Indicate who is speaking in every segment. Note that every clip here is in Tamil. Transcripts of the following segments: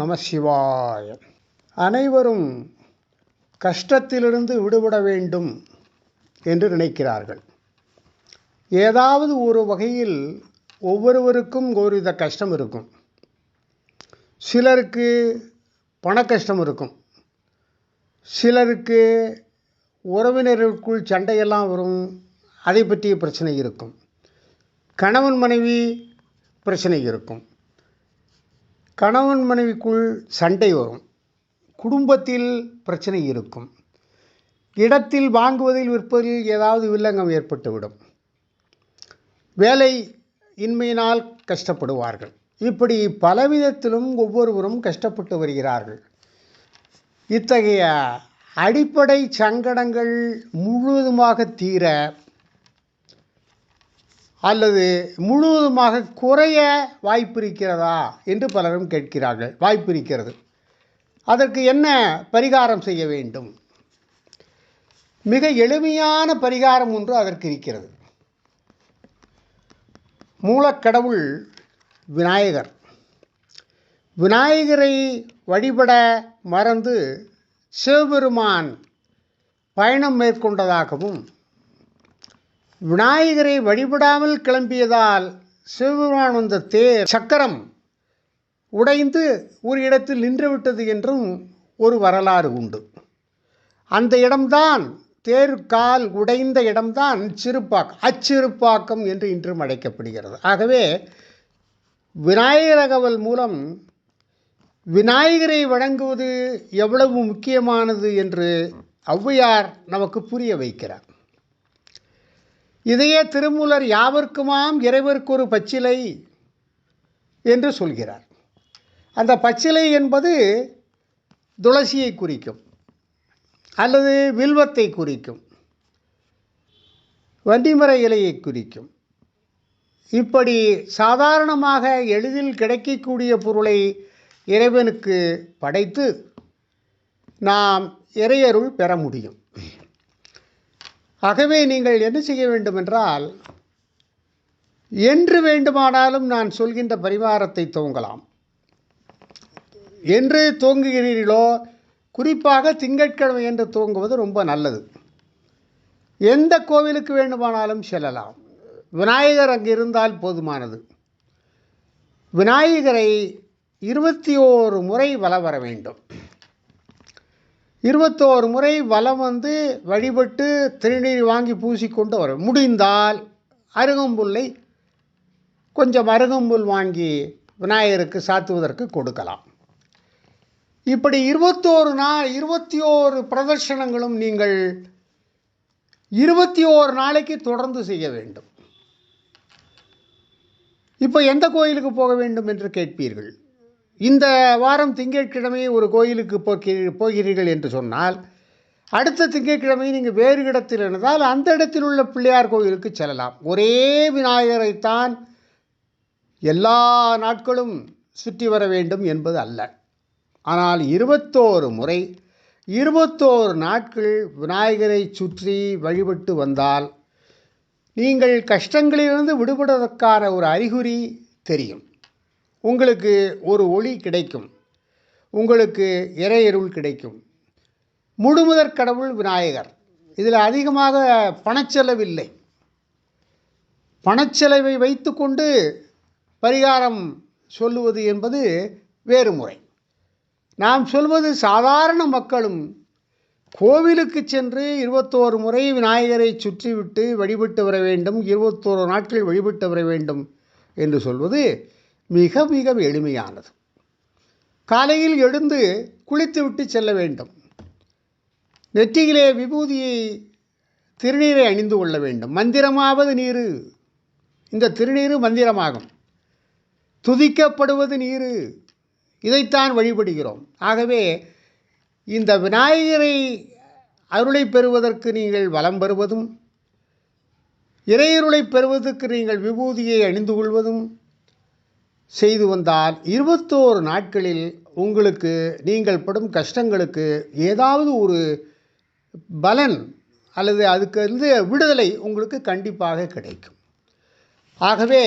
Speaker 1: நம சிவாய. அனைவரும் கஷ்டத்திலிருந்து விடுபட வேண்டும் என்று நினைக்கிறார்கள். ஏதாவது ஒரு வகையில் ஒவ்வொருவருக்கும் ஒருவித கஷ்டம் இருக்கும். சிலருக்கு பண கஷ்டம் இருக்கும், சிலருக்கு உறவினர்களுக்குள் சண்டையெல்லாம் வரும், அதை பற்றிய பிரச்சனை இருக்கும். கணவன் மனைவி பிரச்சனை இருக்கும், கணவன் மனைவிக்குள் சண்டை வரும், குடும்பத்தில் பிரச்சனை இருக்கும், இடத்தில் வாங்குவதில் விற்பதில் ஏதாவது வில்லங்கம் ஏற்பட்டுவிடும், வேலை இன்மையினால் கஷ்டப்படுவார்கள். இப்படி பலவிதத்திலும் ஒவ்வொருவரும் கஷ்டப்பட்டு வருகிறார்கள். இத்தகைய அடிப்படை சங்கடங்கள் முழுவதுமாக தீர அல்லது முழுவதுமாக குறைய வாய்ப்பு இருக்கிறதா என்று பலரும் கேட்கிறார்கள். வாய்ப்பு இருக்கிறது. அதற்கு என்ன பரிகாரம் செய்ய வேண்டும்? மிக எளிமையான பரிகாரம் ஒன்று அதற்கு இருக்கிறது. மூலக்கடவுள் விநாயகர். விநாயகரை வழிபட மறந்து சிவபெருமான் பயணம் மேற்கொண்டதாகவும், விநாயகரை வழிபடாமல் கிளம்பியதால் சிவபெருமான் வந்த தேர் சக்கரம் உடைந்து ஒரு இடத்தில் நின்றுவிட்டது என்றும் ஒரு வரலாறு உண்டு. அந்த இடம்தான், தேர் கால் உடைந்த இடம்தான் அச்சிறுப்பாக்கம் என்று இன்றும் அழைக்கப்படுகிறது. ஆகவே விநாயகர் மூலம் விநாயகரை வணங்குவது எவ்வளவு முக்கியமானது என்று ஔவையார் நமக்கு புரிய வைக்கிறார். இதையே திருமூலர் யாவர்க்குமாம் இறைவர்க்கொரு பச்சிலை என்று சொல்கிறார். அந்த பச்சிலை என்பது துளசியை குறிக்கும், அல்லது வில்வத்தை குறிக்கும், வண்டிமர இலையை குறிக்கும். இப்படி சாதாரணமாக எளிதில் கிடைக்கக்கூடிய பொருளை இறைவனுக்கு படைத்து நாம் இறையருள் பெற முடியும். ஆகவே நீங்கள் என்ன செய்ய வேண்டும் என்றால், என்று வேண்டுமானாலும் நான் சொல்கின்ற பரிகாரத்தை துவங்கலாம். என்று துவங்குகிறீர்களோ, குறிப்பாக திங்கட்கிழமை என்று துவங்குவது ரொம்ப நல்லது. எந்த கோவிலுக்கு வேண்டுமானாலும் செல்லலாம். விநாயகர் அங்கு இருந்தால் போதுமானது. விநாயகரை 21 முறை வலம் வர வேண்டும். 21 முறை வலம் வந்து வழிபட்டு திருநீர் வாங்கி பூசிக்கொண்டு வர முடிந்தால் அருகம்புல்லை கொஞ்சம் அருகம்புல் வாங்கி விநாயகருக்கு சாத்துவதற்கு கொடுக்கலாம். இப்படி 21 பிரதர்ஷனங்களும் நீங்கள் 21 நாளைக்கு தொடர்ந்து செய்ய வேண்டும். இப்போ எந்த கோயிலுக்கு போக வேண்டும் என்று கேட்பீர்கள். இந்த வாரம் திங்கட்கிழமை ஒரு கோயிலுக்கு போகிறீர்கள் என்று சொன்னால், அடுத்த திங்கட்கிழமை நீங்கள் வேறு இடத்தில் இருந்தால் அந்த இடத்தில் உள்ள பிள்ளையார் கோயிலுக்கு செல்லலாம். ஒரே விநாயகரைத்தான் எல்லா நாட்களும் சுற்றி வர வேண்டும் என்பது அல்ல. ஆனால் 21 முறை 21 நாட்கள் விநாயகரை சுற்றி வழிபட்டு வந்தால் நீங்கள் கஷ்டங்களிலிருந்து விடுபடுவதற்கான ஒரு அறிகுறி தெரியும். உங்களுக்கு ஒரு ஒளி கிடைக்கும், உங்களுக்கு இறையருள் கிடைக்கும். முழுமுதற் கடவுள் விநாயகர். இதில் அதிகமாக பணச்செலவில்லை. பணச்செலவை வைத்து கொண்டு பரிகாரம் சொல்லுவது என்பது வேறு முறை. நாம் சொல்வது சாதாரண மக்களும் கோவிலுக்கு சென்று 21 முறை விநாயகரை சுற்றிவிட்டு வழிபட்டு வர வேண்டும், 21 நாட்கள் வழிபட்டு வர வேண்டும் என்று சொல்வது மிக மிக எளிமையானது. காலையில் எழுந்து குளித்துவிட்டு செல்ல வேண்டும். நெற்றியிலே விபூதியை திருநீரை அணிந்து கொள்ள வேண்டும். மந்திரமாவது நீரு, இந்த திருநீரு மந்திரமாகும். துதிக்கப்படுவது நீரு, இதைத்தான் வழிபடுகிறோம். ஆகவே இந்த விநாயகரை அருளை பெறுவதற்கு நீங்கள் வலம் பெறுவதும், இறையருளை பெறுவதற்கு நீங்கள் விபூதியை அணிந்து கொள்வதும் செய்து வந்தால் 21 நாட்களில் உங்களுக்கு நீங்கள் படும் கஷ்டங்களுக்கு ஏதாவது ஒரு பலன் அல்லது அதுக்கு இருந்து விடுதலை உங்களுக்கு கண்டிப்பாக கிடைக்கும். ஆகவே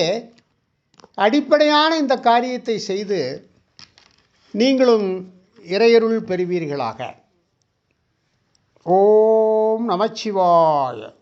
Speaker 1: அடிப்படையான இந்த காரியத்தை செய்து நீங்களும் இறையருள் பெறுவீர்களாக. ஓம் நமச்சிவாய.